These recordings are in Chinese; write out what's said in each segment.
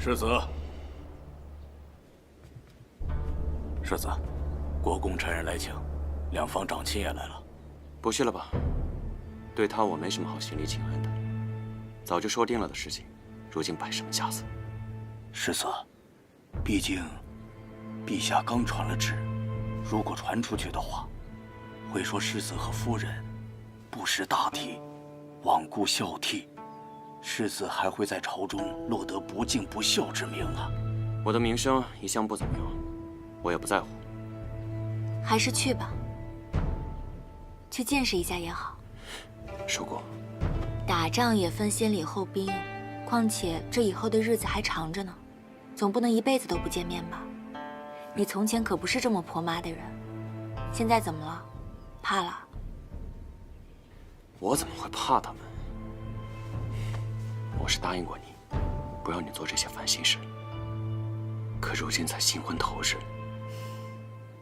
世子，世子，国公差人来请，两方长亲也来了。不去了吧？对他我没什么好行礼请安的，早就说定了的事情，如今摆什么架子？世子，毕竟陛下刚传了旨，如果传出去的话，会说世子和夫人不识大体，罔顾孝悌，世子还会在朝中落得不敬不孝之名啊！我的名声一向不怎么样，我也不在乎。还是去吧，去见识一下也好。叔姑，打仗也分先礼后兵，况且这以后的日子还长着呢，总不能一辈子都不见面吧？你从前可不是这么婆妈的人，现在怎么了？怕了？我怎么会怕他们？我是答应过你，不让你做这些烦心事。可如今才新婚头日，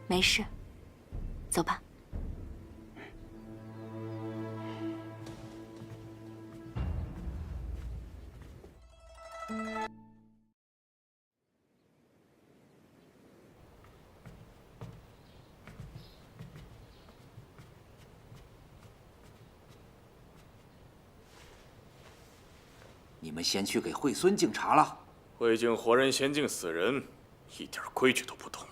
没事，走吧。你们先去给惠孙敬茶了。惠敬活人先敬死人，一点规矩都不懂。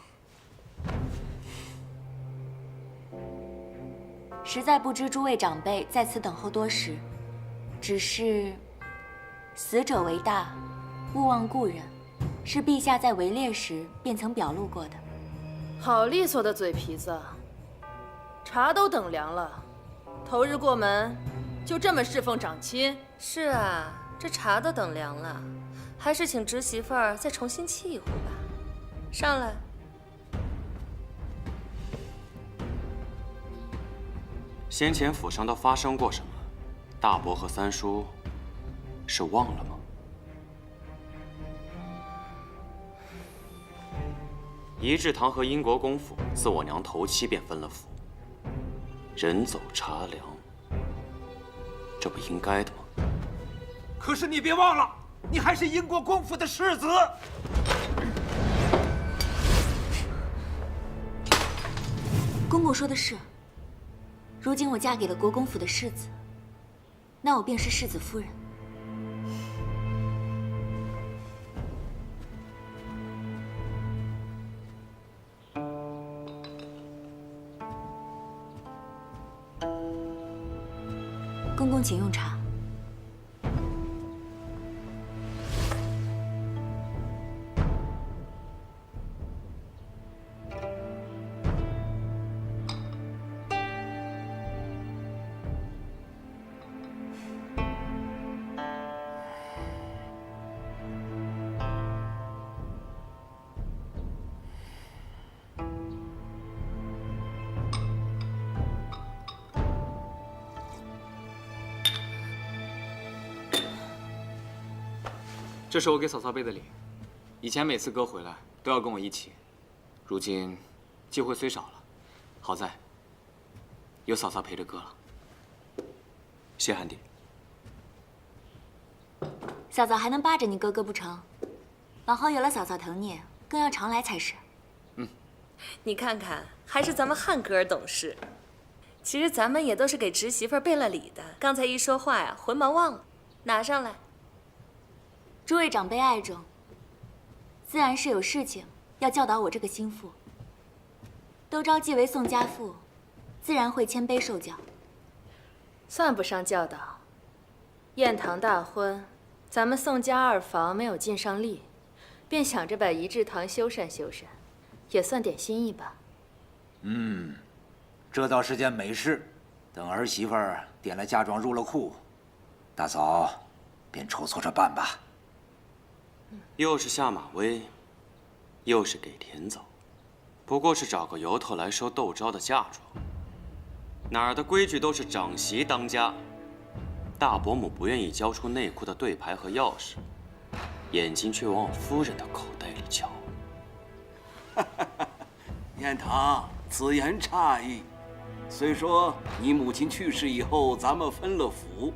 实在不知诸位长辈在此等候多时，只是死者为大，勿忘故人，是陛下在围猎时便曾表露过的。好利索的嘴皮子，茶都等凉了，头日过门就这么侍奉长亲？是啊，这茶都等凉了，还是请侄媳妇儿再重新沏一壶吧。上来。先前府上都发生过什么？大伯和三叔是忘了吗？仪志堂和英国公府自我娘头七便分了府，人走茶凉，这不应该的吗？可是你别忘了，你还是英国公府的世子。公公说的是，如今我嫁给了国公府的世子，那我便是世子夫人。公公请用茶。这是我给嫂嫂备的礼，以前每次哥回来都要跟我一起，如今机会虽少了，好在有嫂嫂陪着哥了。谢汉帝。嫂嫂还能霸着你哥哥不成？往后有了嫂嫂疼你，更要常来才是。你看看，还是咱们汉哥儿懂事。其实咱们也都是给侄媳妇儿备了礼的，刚才一说话呀，魂忙忘了，拿上来。诸位长辈爱重，自然是有事情要教导我这个心腹。都招继为宋家父，自然会谦卑受教。算不上教导。宴堂大婚，咱们宋家二房没有尽上力，便想着把仪志堂修缮修缮，也算点心意吧。这倒是件美事。等儿媳妇儿点了嫁妆入了库，大嫂便筹措着办吧。又是下马威，又是给田走，不过是找个由头来收窦昭的嫁妆。哪儿的规矩都是长媳当家，大伯母不愿意交出内库的对牌和钥匙，眼睛却往我夫人的口袋里瞧。燕堂，此言差矣。虽说你母亲去世以后，咱们分了府，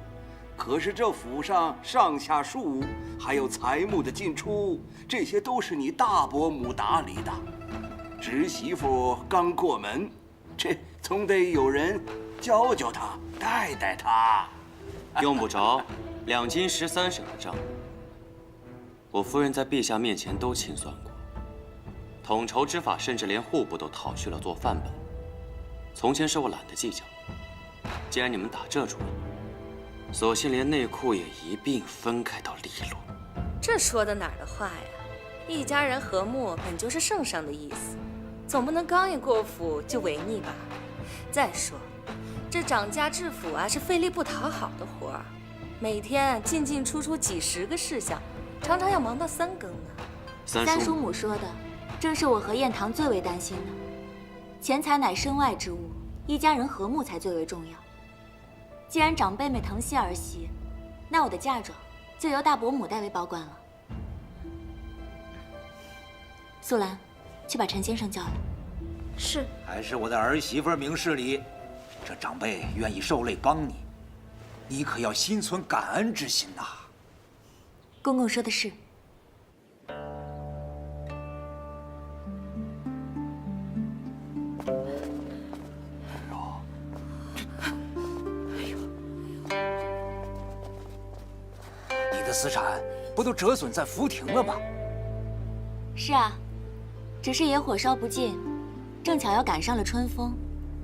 可是这府上上下庶，还有财木的进出，这些都是你大伯母打理的。侄媳妇刚过门，这总得有人教教她，带带她。用不着2斤13省的账，我夫人在陛下面前都清算过。统筹之法，甚至连户部都讨去了做范本。从前是我懒得计较，既然你们打这主意，索性连内裤也一并分开到利落。这说的哪儿的话呀？一家人和睦本就是圣上的意思，总不能刚一过府就违逆吧？再说，这掌家治府啊是费力不讨好的活儿，每天进进出出几10个事项，常常要忙到3更呢。三叔母说的，正是我和燕堂最为担心的。钱财乃身外之物，一家人和睦才最为重要。既然长辈们疼惜儿媳，那我的嫁妆就由大伯母代为保管了。素兰，去把陈先生叫来。是。还是我的儿媳妇明事理，这长辈愿意受累帮你，你可要心存感恩之心呐。公公说的是。你的私产不都折损在福亭了吗？是啊，只是野火烧不尽，正巧要赶上了春风。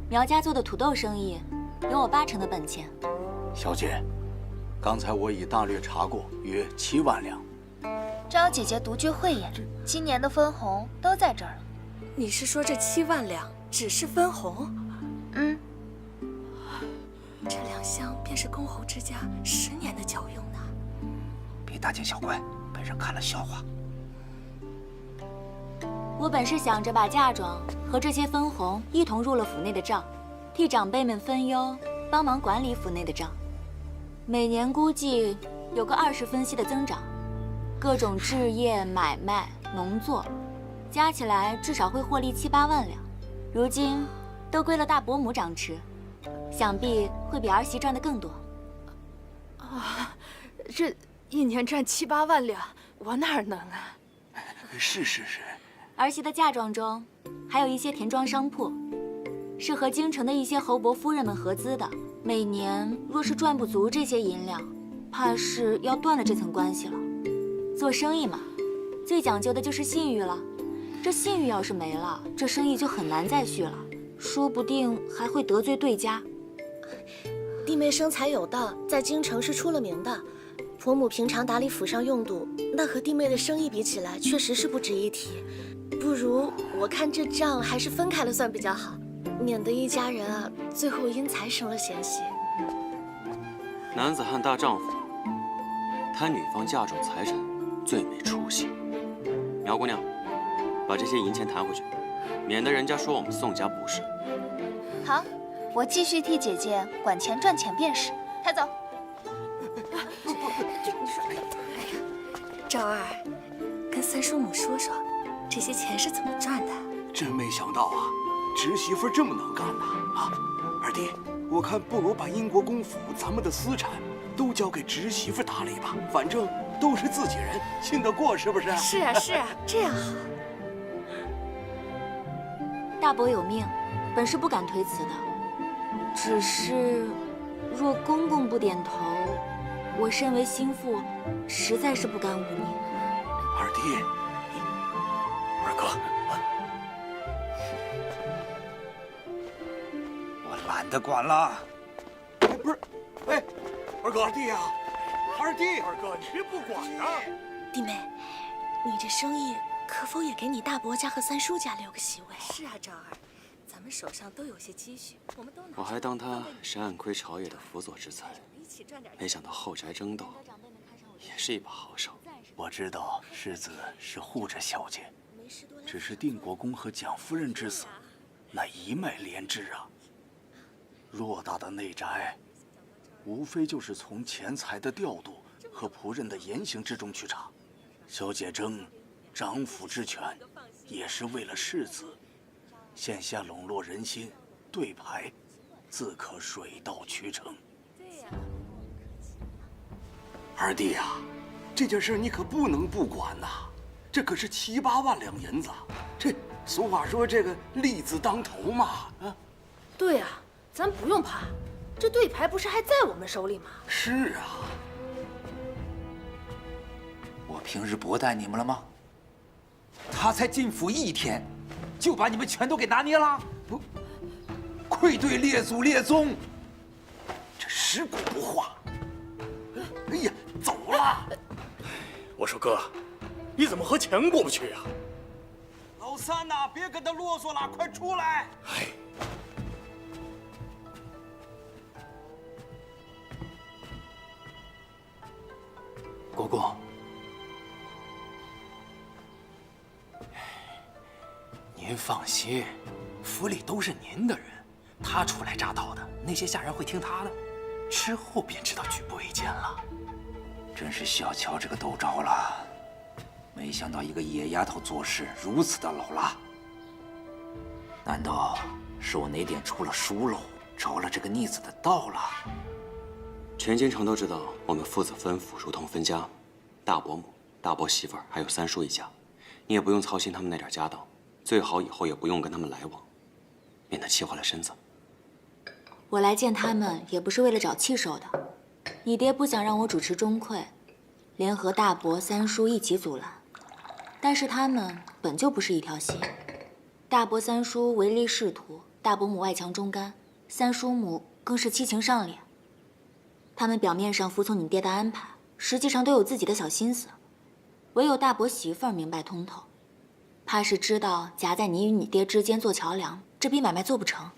苗家做的土豆生意，有我80%的本钱。小姐，刚才我已大略查过，约7万两。招姐姐独具慧眼，今年的分红都在这儿了。你是说这7万两只是分红？嗯，这2箱便是公侯之家10年的脚用呢。别大惊小怪，被人看了笑话。我本是想着把嫁妆和这些分红一同入了府内的账，替长辈们分忧，帮忙管理府内的账。每年估计有个20分息的增长，各种置业、买卖、农作，加起来至少会获利7、8万两。如今都归了大伯母掌持，想必会比儿媳赚得更多。啊，这1年赚7、8万两，我哪能啊？是。儿媳的嫁妆中还有一些田庄商铺，是和京城的一些侯伯夫人们合资的。每年若是赚不足这些银两，怕是要断了这层关系了。做生意嘛，最讲究的就是信誉了。这信誉要是没了，这生意就很难再续了，说不定还会得罪对家。弟妹生财有道，在京城是出了名的。婆母平常打理府上用度，那和弟妹的生意比起来，确实是不值一提。不如我看这账还是分开了算比较好，免得一家人啊最后因财生了嫌隙。男子汉大丈夫，贪女方嫁妆财产，最没出息。苗姑娘，把这些银钱弹回去，免得人家说我们宋家不是。好，我继续替姐姐管钱赚钱便是。抬走。赵二，跟三叔母说说，这些钱是怎么赚的？真没想到啊，侄媳妇这么能干呐！啊，二弟，我看不如把英国公府咱们的私产都交给侄媳妇打理吧，反正都是自己人，信得过是不是？是啊，这样好。大伯有命，本是不敢推辞的，只是若公公不点头，我身为心腹，实在是不甘忤逆。二弟，二哥，我懒得管了。不是，哎，二哥，二弟呀，二弟，二哥，你别不管呐！弟妹，你这生意可否也给你大伯家和三叔家留个席位？是啊，赵二，咱们手上都有些积蓄，我们都我还当他是暗亏朝野的辅佐之才，没想到后宅争斗也是一把好手。我知道世子是护着小姐，只是定国公和蒋夫人之死，乃一脉连枝啊。偌大的内宅，无非就是从钱财的调度和仆人的言行之中去查。小姐争掌府之权，也是为了世子。现下笼络人心，对牌，自可水到渠成。二弟呀，这件事你可不能不管呐，这可是7、8万两银子。这俗话说这个利字当头嘛，啊。对呀，咱不用怕，这对牌不是还在我们手里吗？是啊。我平日薄待你们了吗？他才进府1天，就把你们全都给拿捏了，不，愧对列祖列宗。这尸骨不化。哎呀，走了。我说哥，你怎么和钱过不去呀？老三呐，别跟他啰嗦了，快出来！哎，国公，您放心，府里都是您的人，他初来乍到的，那些下人会听他的，之后便知道举步维艰了。真是小瞧这个窦昭了，没想到一个野丫头做事如此的老辣。难道是我哪点出了疏漏，着了这个逆子的道了？全京城都知道我们父子分府如同分家，大伯母、大伯媳妇儿还有三叔一家，你也不用操心他们那点家当，最好以后也不用跟他们来往，免得气坏了身子。我来见他们也不是为了找气受的，你爹不想让我主持钟馗，联合大伯、三叔一起阻拦，但是他们本就不是一条心。大伯、三叔唯利是图，大伯母外强中干，三叔母更是七情上脸。他们表面上服从你爹的安排，实际上都有自己的小心思。唯有大伯媳妇儿明白通透，怕是知道夹在你与你爹之间做桥梁，这笔买卖做不成，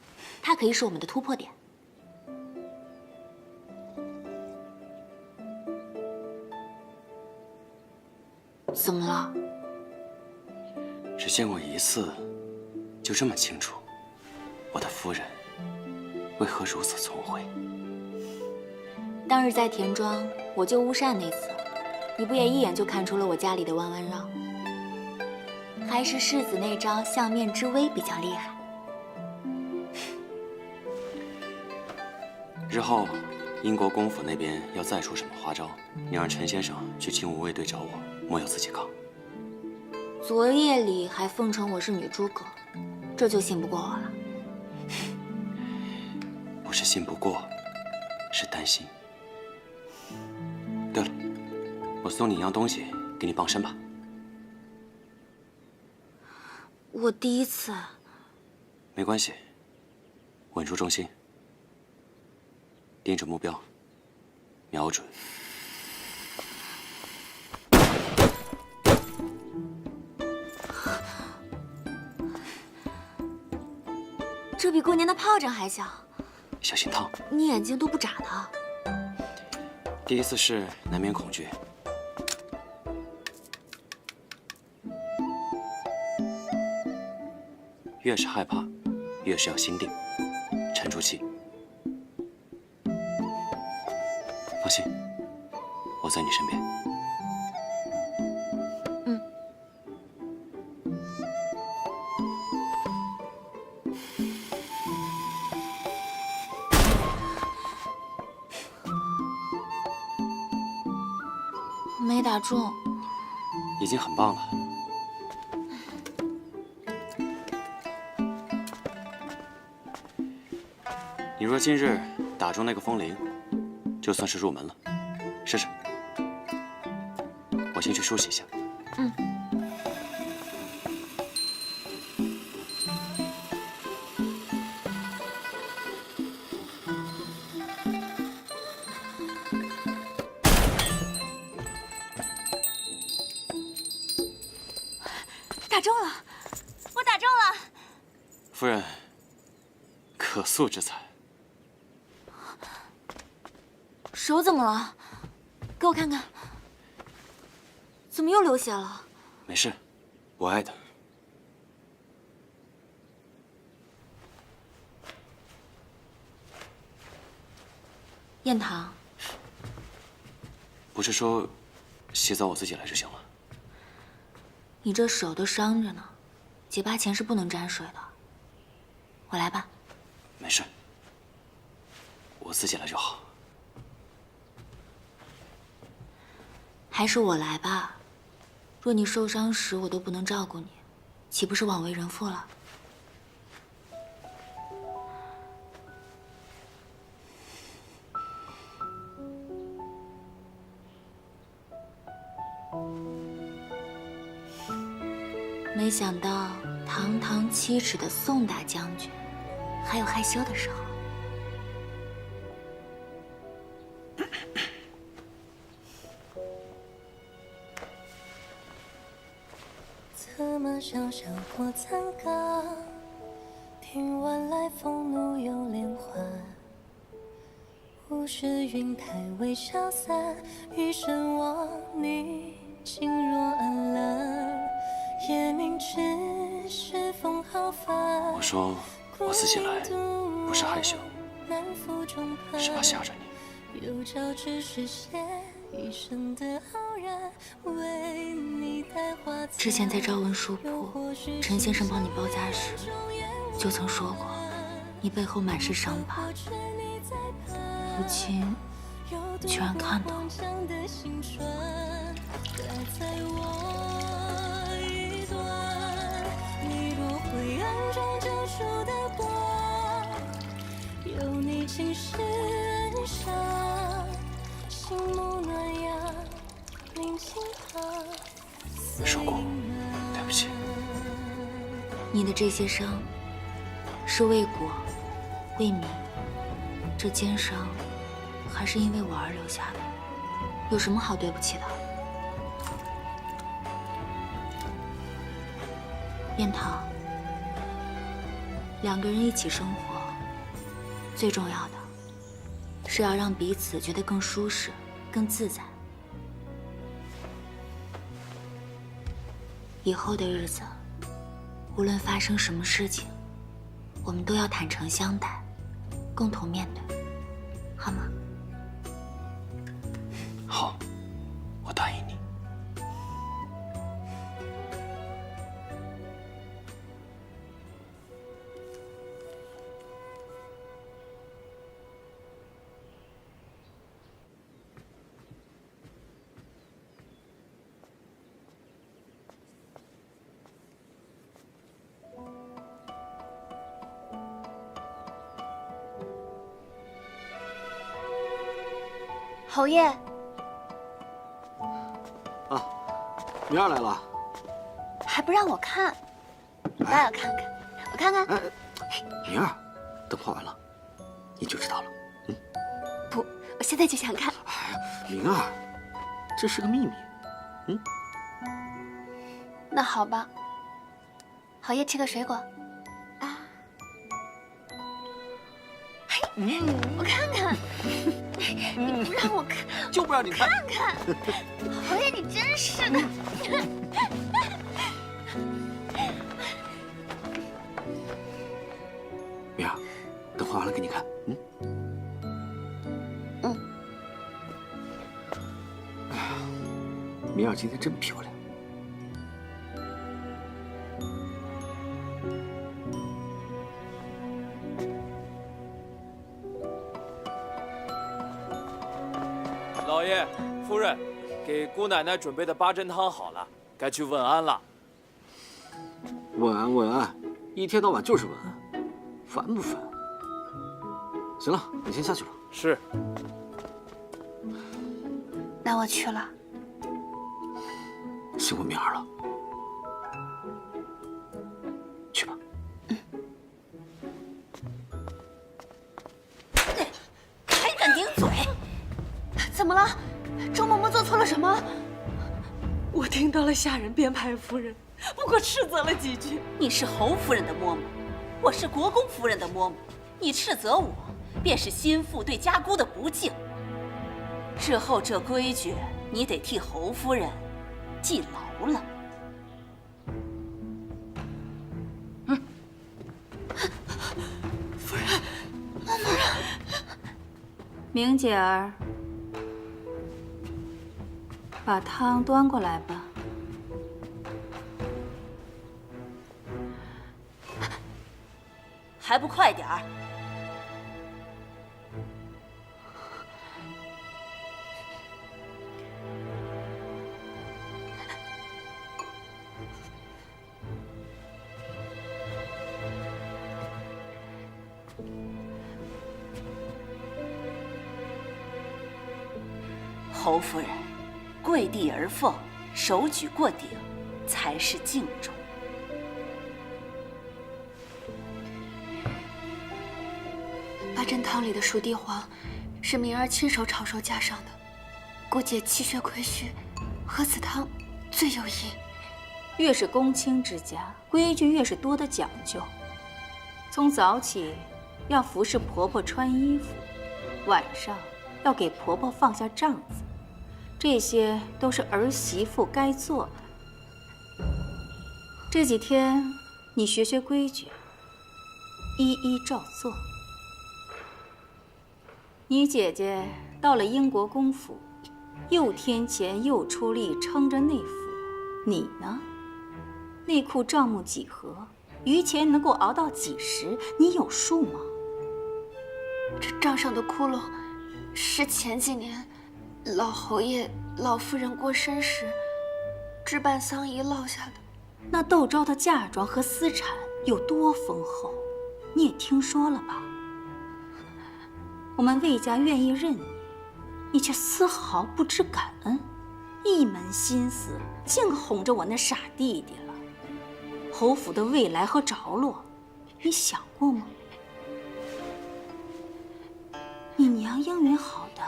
他可以是我们的突破点。怎么了？只见过一次，就这么清楚，我的夫人为何如此聪慧？当日在田庄我救乌扇那次，你不也一眼就看出了我家里的弯弯绕？还是世子那招相面之微比较厉害。日后英国公府那边要再出什么花招，你让陈先生去金吾卫队找我，莫要自己扛。昨夜里还奉承我是女诸葛，这就信不过我了。不是信不过，是担心。对了，我送你一样东西，给你傍身吧。我第一次。没关系，稳住重心，盯着目标，瞄准。这比过年的炮仗还响，小心烫。你眼睛都不眨的。第一次试难免恐惧，越是害怕，越是要心定，沉住气。放心，我在你身边。没打中，已经很棒了。你若今日打中那个风铃，就算是入门了。试试。我先去梳洗一下。打中了，我打中了。夫人，可塑之才。手怎么了？给我看看。怎么又流血了？没事，我爱的。燕堂，不是说洗澡我自己来就行了？你这手都伤着呢，结疤前是不能沾水的。我来吧。没事，我自己来就好。还是我来吧。若你受伤时我都不能照顾你，岂不是枉为人妇了？没想到堂堂7尺的宋大将军，还有害羞的时候。策马萧萧过残岗，听晚来风怒又连环。物是云台未消散，余生望你轻若安澜。夜明知是风浩繁。我说我自己来，不是害羞，是怕吓着你。有朝只是写一生的傲然，为你带花。之前在朝闻书铺，陈先生帮你包扎时，就曾说过，你背后满是伤疤。如今居然看到了。灰暗中救赎的光，有你尽是恩赏，心目暖阳，临近旁。说过，对不起。你的这些伤，是为国，为民。这肩伤，还是因为我而留下的，有什么好对不起的？燕桃。2个人一起生活，最重要的是要让彼此觉得更舒适、更自在。以后的日子，无论发生什么事情，我们都要坦诚相待，共同面对，好吗？好，我答应你。侯爷，啊，明儿来了，还不让我看，我倒要看看，我看看。明儿，等画完了，你就知道了。不，我现在就想看。哎呀，明儿，这是个秘密。那好吧，侯爷吃个水果。啊，我看看。你不让我看，就不让你看。看看，侯爷，你真是的。明儿，等画完了给你看。哎呀，明儿今天真漂亮。老爷、夫人，给姑奶奶准备的八珍汤好了，该去问安了。问安问安，一天到晚就是问安，烦不烦？行了，你先下去吧。是。那我去了。辛苦明儿了，去吧。还敢顶嘴！怎么了？周嬷嬷做错了什么？我听到了下人编排夫人，不过斥责了几句。你是侯夫人的嬷嬷，我是国公夫人的嬷嬷，你斥责我，便是心腹对家姑的不敬。日后这规矩，你得替侯夫人记牢了。夫人，嬷嬷。明姐儿，把汤端过来吧。还不快点儿！侯夫人，跪地而奉，手举过顶，才是敬重。八珍汤里的熟地黄，是明儿亲手炒熟加上的。姑姐气血亏虚，喝此汤最有益。越是公卿之家，规矩越是多的讲究。从早起要服侍婆婆穿衣服，晚上要给婆婆放下帐子，这些都是儿媳妇该做的。这几天你学学规矩，一一照做。你姐姐到了英国公府，又添钱又出力撑着内府，你呢？内库账目几何？余钱能够熬到几时？你有数吗？这账上的窟窿，是前几年老侯爷、老夫人过身时置办丧仪落下的。那窦昭的嫁妆和私产有多丰厚，你也听说了吧？我们魏家愿意认你，你却丝毫不知感恩，一门心思净哄着我那傻弟弟了。侯府的未来和着落，你想过吗？你娘应允好的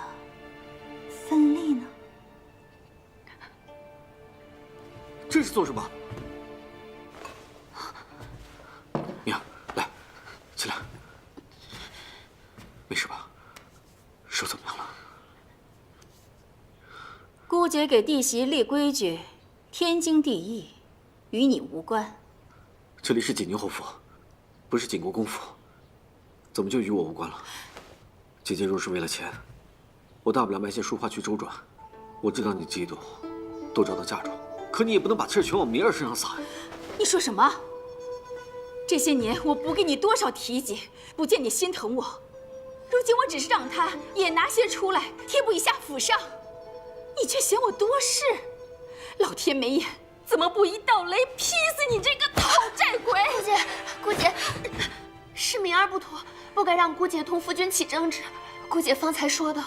分利呢？这是做什么？娘，来，起来。没事吧？手怎么样了？姑姐给弟媳立规矩，天经地义，与你无关。这里是锦宁侯府，不是锦国公府，怎么就与我无关了？姐姐若是为了钱，我大不了卖些书画去周转。我知道你嫉妒窦昭的嫁妆，可你也不能把气儿全往明儿身上撒呀。你说什么？这些年我不给你多少提及，不见你心疼我。如今我只是让他也拿些出来贴补一下府上，你却嫌我多事。老天没眼，怎么不一道雷劈死你这个讨债鬼！姑姐，是明儿不妥，不该让姑姐同夫君起争执。姑姐方才说的，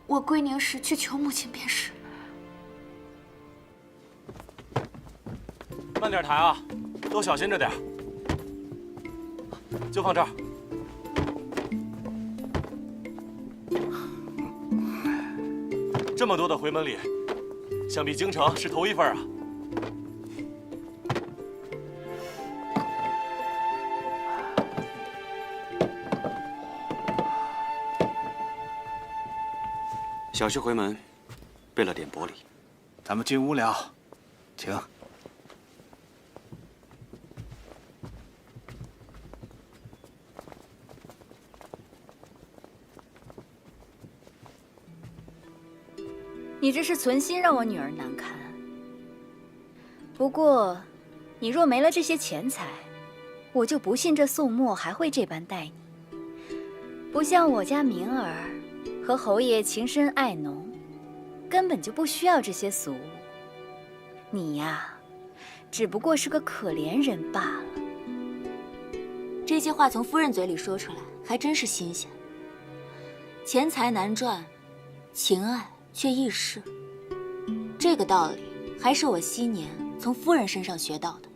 我归宁时去求母亲便是。慢点抬啊，都小心着点。就放这儿。这么多的回门礼，想必京城是头一份啊。小婿回门，备了点薄礼。咱们进屋聊，请。你这是存心让我女儿难堪。不过，你若没了这些钱财，我就不信这宋墨还会这般待你。不像我家明儿和侯爷情深爱浓，根本就不需要这些俗物。你呀，只不过是个可怜人罢了。这些话从夫人嘴里说出来，还真是新鲜。钱财难赚，情爱却易逝，这个道理还是我昔年从夫人身上学到的。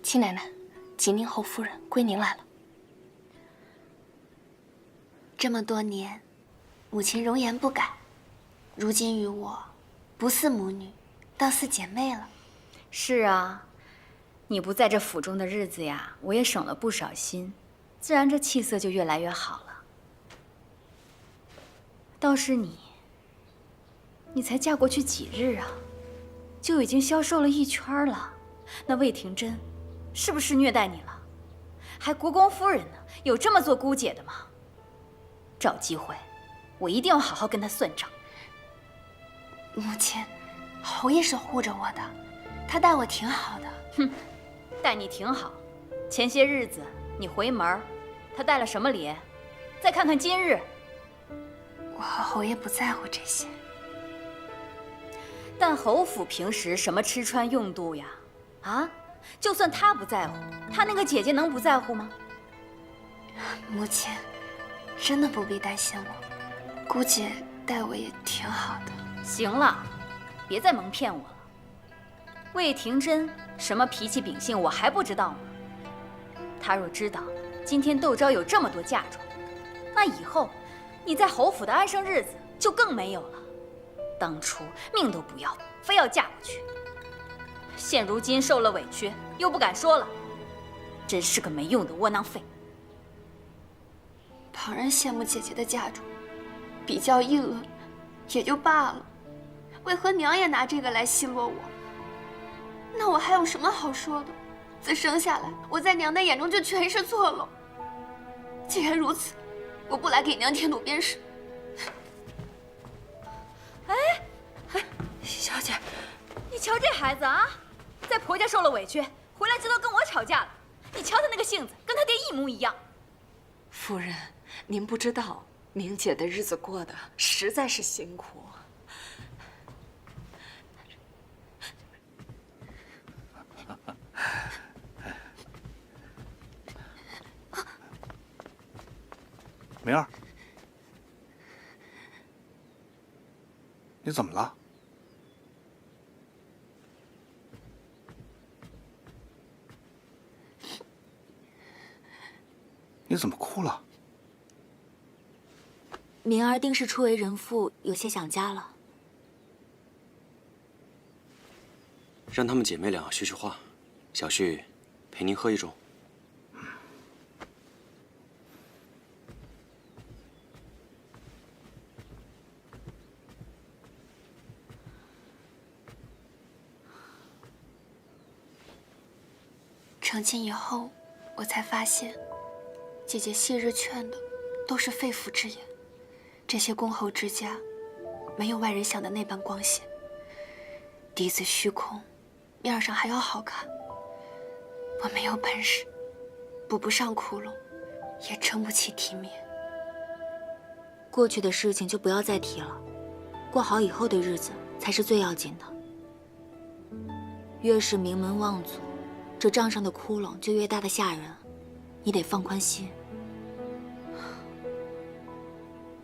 七奶奶，锦宁侯夫人归您来了。这么多年，母亲容颜不改，如今与我不似母女，倒似姐妹了。是啊，你不在这府中的日子呀，我也省了不少心，自然这气色就越来越好了。倒是你才嫁过去几日啊，就已经消瘦了一圈了。那魏廷珍是不是虐待你了？还国公夫人呢，有这么做姑姐的吗？找机会，我一定要好好跟她算账。母亲，侯爷是护着我的，他待我挺好的。哼，待你挺好。前些日子你回门，他带了什么礼？再看看今日，我和侯爷不在乎这些。但侯府平时什么吃穿用度呀？啊，就算他不在乎，他那个姐姐能不在乎吗？母亲，真的不必担心我，姑姐待我也挺好的。行了，别再蒙骗我了。魏廷真什么脾气秉性我还不知道吗？他若知道今天窦昭有这么多嫁妆，那以后你在侯府的安生日子就更没有了。当初命都不要，非要嫁过去，现如今受了委屈又不敢说了，真是个没用的窝囊废。旁人羡慕姐姐的嫁妆，比较议论也就罢了，为何娘也拿这个来奚落我？那我还有什么好说的？自生下来，我在娘的眼中就全是错漏。既然如此，我不来给娘添堵便是。哎，小姐，你瞧这孩子啊，在婆家受了委屈，回来知道跟我吵架了。你瞧他那个性子，跟他爹一模一样。夫人，您不知道，明姐的日子过得实在是辛苦。明儿，你怎么了？你怎么哭了？明儿定是初为人父，有些想家了。让她们姐妹俩叙叙话，小婿陪您喝一盅。成亲以后，我才发现，姐姐昔日劝的都是肺腑之言。这些公侯之家，没有外人想的那般光鲜。嫡子虚空，面上还要好看。我没有本事，补不上窟窿，也撑不起体面。过去的事情就不要再提了，过好以后的日子才是最要紧的。越是名门望族，这账上的窟窿就越大的吓人，你得放宽心。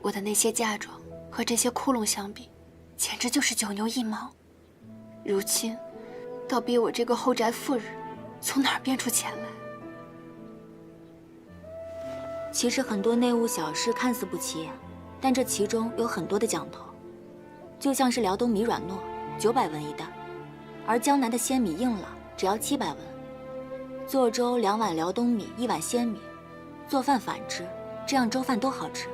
我的那些嫁妆和这些窟窿相比，简直就是九牛一毛。如今，倒逼我这个后宅妇人从哪儿变出钱来？其实很多内务小事看似不起眼，但这其中有很多的讲头。就像是辽东米软糯，900文一担，而江南的鲜米硬朗，只要700文。做粥2碗辽东米，1碗鲜米，做饭反之，这样粥饭都好吃。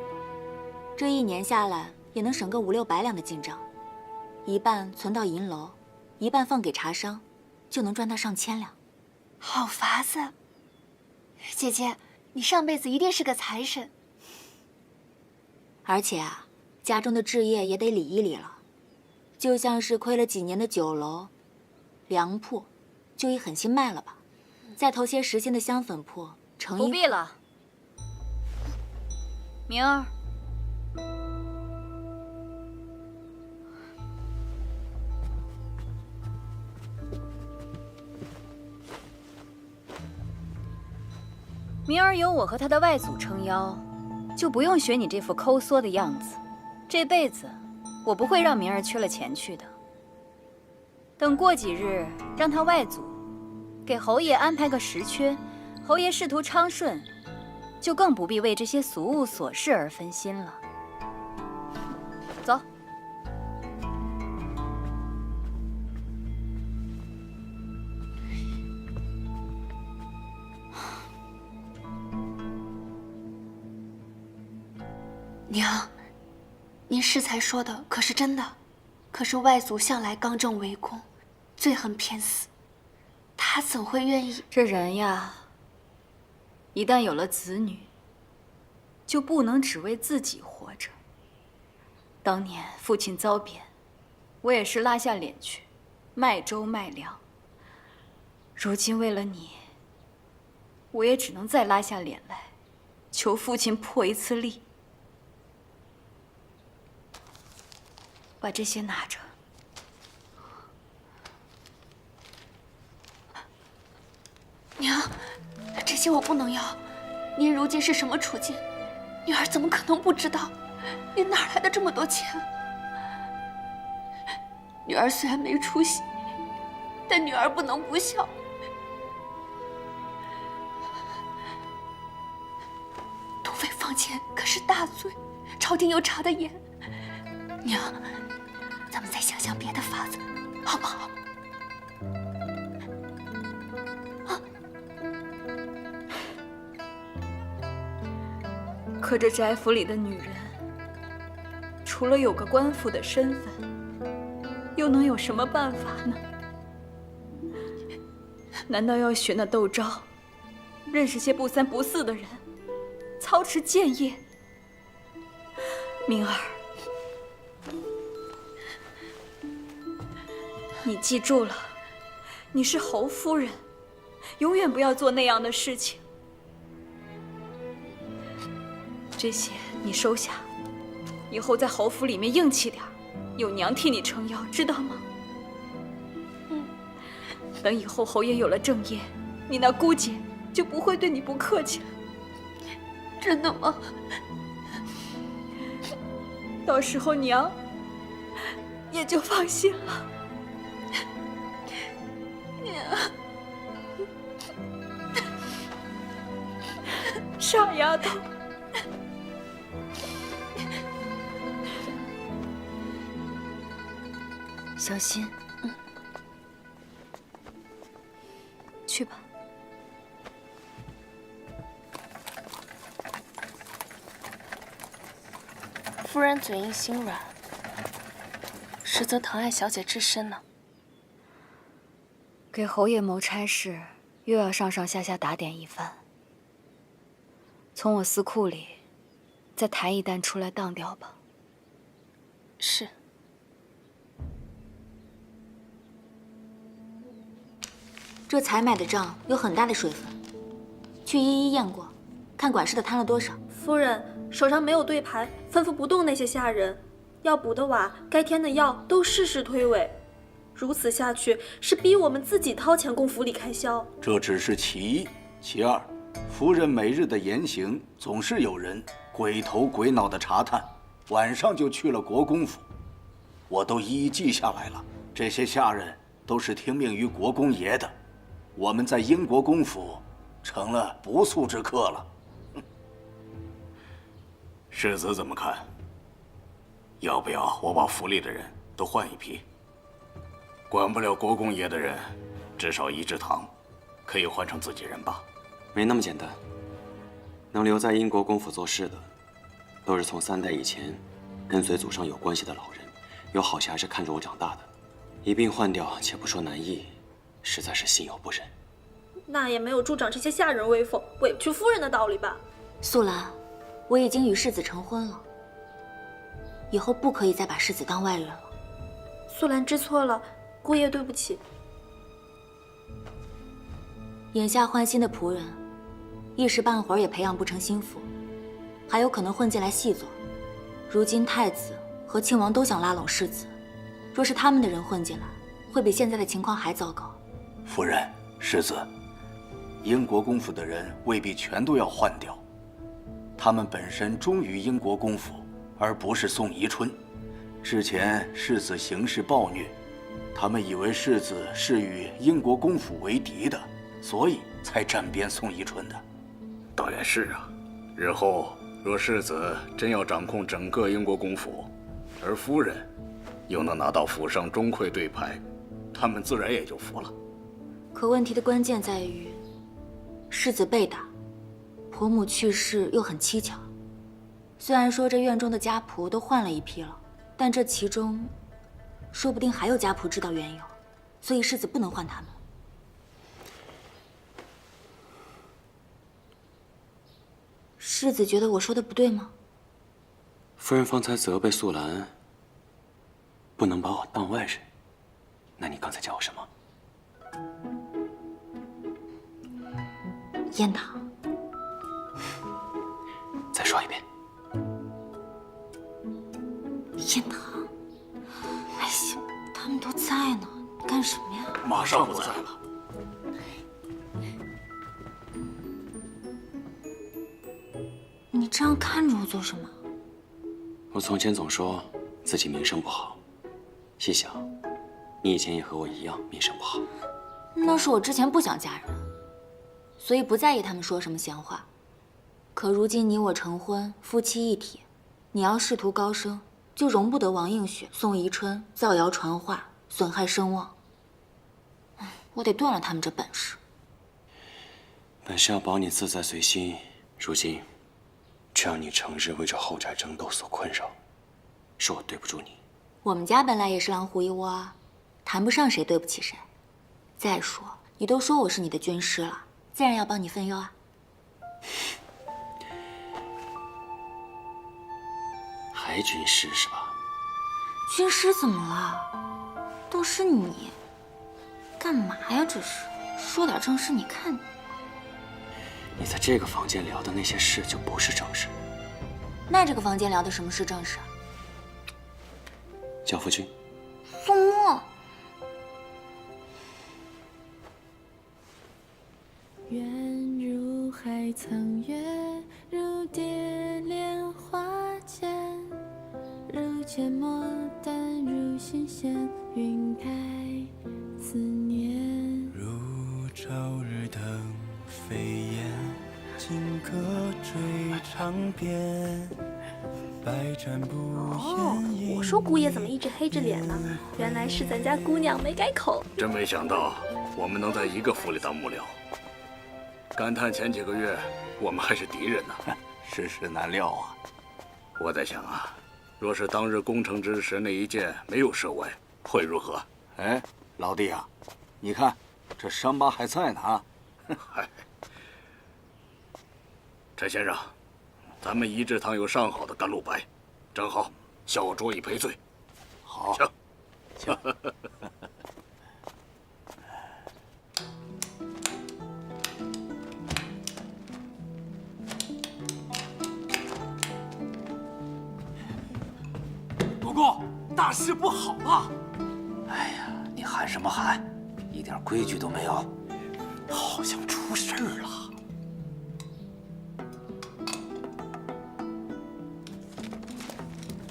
这1年下来，也能省个500-600两的进账，一半存到银楼，一半放给茶商，就能赚到上千两。好法子！姐姐，你上辈子一定是个财神。而且啊，家中的置业也得理一理了，就像是亏了几年的酒楼、粮铺，就一狠心卖了吧，再投些实心的香粉铺，成不必了。明儿，明儿有我和他的外祖撑腰，就不用学你这副抠缩的样子。这辈子，我不会让明儿缺了钱去的。等过几日，让他外祖给侯爷安排个实缺，侯爷仕途昌顺，就更不必为这些俗务琐事而分心了。走。娘，您适才说的可是真的？可是外祖向来刚正为公，最恨偏私，他怎会愿意？这人呀，一旦有了子女，就不能只为自己活着。当年父亲遭贬，我也是拉下脸去，卖粥卖粮。如今为了你，我也只能再拉下脸来，求父亲破一次例。把这些拿着。娘，这些我不能要。您如今是什么处境？女儿怎么可能不知道？您哪来的这么多钱？女儿虽然没出息，但女儿不能不孝。土匪放钱可是大罪，朝廷又查得严。娘，咱们再想想别的法子，好不好？可这翟府里的女人，除了有个官府的身份，又能有什么办法呢？难道要学那窦昭，认识些不三不四的人，操持谏业？明儿，你记住了，你是侯夫人，永远不要做那样的事情。这些你收下，以后在侯府里面硬气点，有娘替你撑腰，知道吗？等以后侯爷有了正业，你那姑姐就不会对你不客气了。真的吗？到时候娘也就放心了。娘，傻丫头。小心。去吧。夫人嘴硬心软，实则疼爱小姐至深呢。给侯爷谋差事，又要上上下下打点一番。从我司库里再抬一担出来当掉吧。是。这采买的账有很大的水分，去一一验过，看管事的贪了多少。夫人手上没有对牌，吩咐不动那些下人，要补的瓦、该添的药都事事推诿。如此下去，是逼我们自己掏钱供府里开销。这只是其一，其二，夫人每日的言行，总是有人鬼头鬼脑的查探，晚上就去了国公府，我都一一记下来了。这些下人都是听命于国公爷的。我们在英国公府成了不速之客了。世子怎么看？要不要我把府里的人都换一批？管不了国公爷的人，至少一志堂可以换成自己人吧？没那么简单。能留在英国公府做事的，都是从3代以前跟随祖上有关系的老人，有好些还是看着我长大的。一并换掉，且不说难易，实在是心有不忍。那也没有助长这些下人威风、委屈夫人的道理吧？素兰，我已经与世子成婚了，以后不可以再把世子当外人了。素兰知错了，姑爷对不起。眼下换新的仆人，一时半会儿也培养不成心腹，还有可能混进来细作。如今太子和庆王都想拉拢世子，若是他们的人混进来，会比现在的情况还糟糕。夫人，世子，英国公府的人未必全都要换掉，他们本身忠于英国公府，而不是宋宜春。之前世子行事暴虐，他们以为世子是与英国公府为敌的，所以才站边宋宜春的。倒也是啊，日后若世子真要掌控整个英国公府，而夫人又能拿到府上钟馗对牌，他们自然也就服了。可问题的关键在于，世子被打，婆母去世又很蹊跷。虽然说这院中的家仆都换了一批了，但这其中，说不定还有家仆知道缘由，所以世子不能换他们。世子觉得我说的不对吗？夫人方才责备素兰，不能把我当外人，那你刚才叫我什么？燕堂。再说一遍。燕堂。哎呀，他们都在呢，干什么呀？马上不在了。你这样看着我做什么？我从前总说自己名声不好，细想，你以前也和我一样名声不好。那是我之前不想嫁人，所以不在意他们说什么闲话。可如今你我成婚，夫妻一体，你要仕途高升，就容不得王映雪、宋宜春造谣传话，损害声望。我得断了他们这本事。本是要保你自在随心，如今却让你成日为这后宅争斗所困扰，是我对不住你。我们家本来也是狼虎一窝啊，谈不上谁对不起谁。再说，你都说我是你的军师了，自然要帮你分忧啊。还军师是吧？军师怎么了？都是你，干嘛呀？这是说点正事，你看你。你在这个房间聊的那些事就不是正事。那这个房间聊的什么是正事？教夫君。宋墨。愿如海苍月，如蝶莲花间，如阡陌淡如心弦，晕开思念。如朝日等飞燕，金戈追长鞭。哦，我说姑爷怎么一直黑着脸呢？原来是咱家姑娘没改口。真没想到我们能在一个府里当幕僚，感叹前几个月我们还是敌人呢。世事难料啊！我在想啊，若是当日攻城之时那一箭没有射歪，会如何？哎，老弟啊，你看这伤疤还在呢。嗨，陈先生，咱们仪制堂有上好的甘露白，正好小酌以赔罪。好，请。国公，大事不好啊！哎呀，你喊什么喊？一点规矩都没有。好像出事儿了。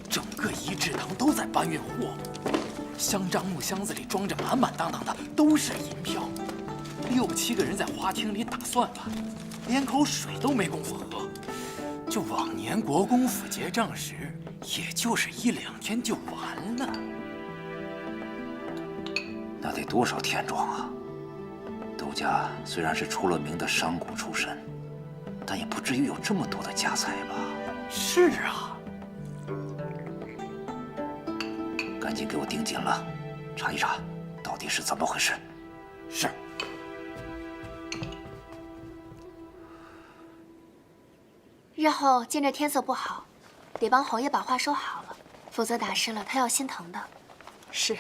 整个仪制堂都在搬运货物，香樟木箱子里装着满满当当的都是银票，6、7个人在花厅里打算盘，连口水都没工夫喝。就往年国公府结账时，也就是1、2天就完了。那得多少天庄啊！窦家虽然是出了名的商贾出身，但也不至于有这么多的家财吧？是啊。赶紧给我盯紧了，查一查，到底是怎么回事。是。日后见这天色不好，得帮侯爷把话收好了，否则打湿了他要心疼的。是。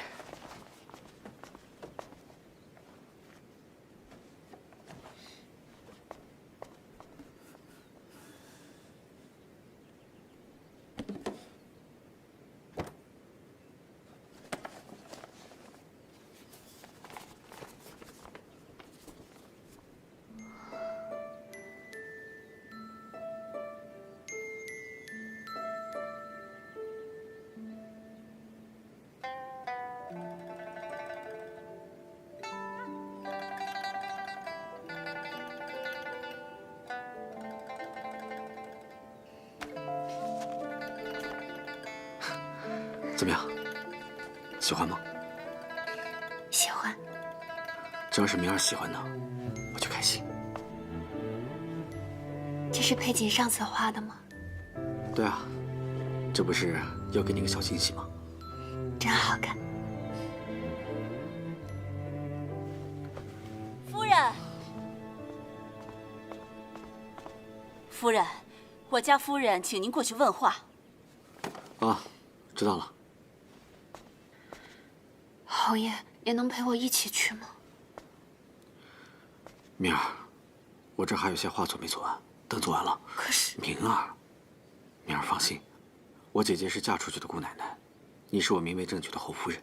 怎么样？喜欢吗？喜欢。只要是明儿喜欢的，我就开心。这是裴锦上次画的吗？对啊，这不是要给你个小惊喜吗？真好看。夫人，夫人，我家夫人请您过去问话。啊，知道了。侯爷也能陪我一起去吗？明儿，我这还有些画作没做完，等做完了。可是明儿，明儿放心，我姐姐是嫁出去的姑奶奶，你是我明媒正娶的侯夫人，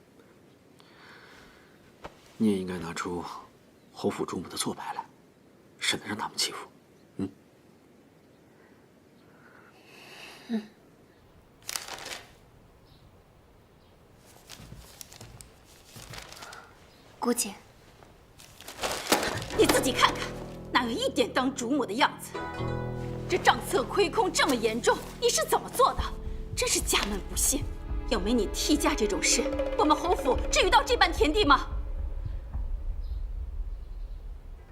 你也应该拿出侯府主母的做派来，省得让他们欺负。姑姐，你自己看看，哪有一点当主母的样子？这账册亏空这么严重，你是怎么做的？真是家门不幸！要没你替嫁这种事，我们侯府至于到这般田地吗？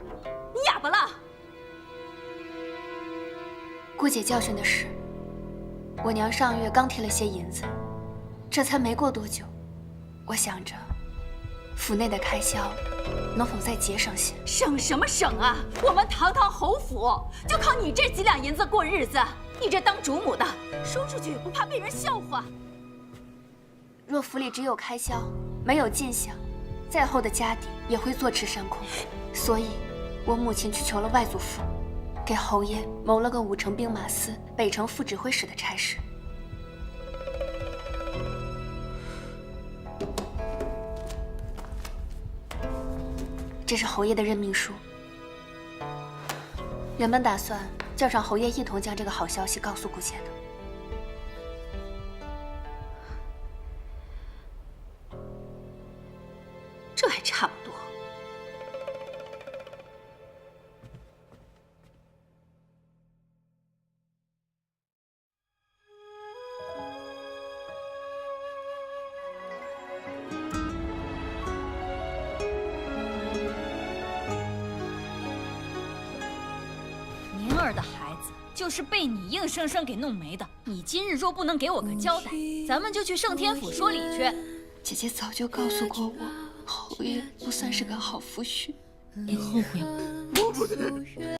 你哑巴了？姑姐教训的是，我娘上月刚提了些银子，这才没过多久，我想着府内的开销能否再节省些？省什么省啊！我们堂堂侯府就靠你这几两银子过日子，你这当主母的说出去不怕被人笑话？若府里只有开销，没有进项，再厚的家底也会坐吃山空。所以，我母亲去求了外祖父，给侯爷谋了个5城兵马司、北城副指挥使的差事。这是侯爷的任命书。原本打算叫上侯爷一同将这个好消息告诉姑姐的。这还差不多。宁儿的孩子就是被你硬生生给弄没的。你今日若不能给我个交代，咱们就去圣天府说理去。姐姐早就告诉过我，侯爷不算是个好夫婿。你后悔吗？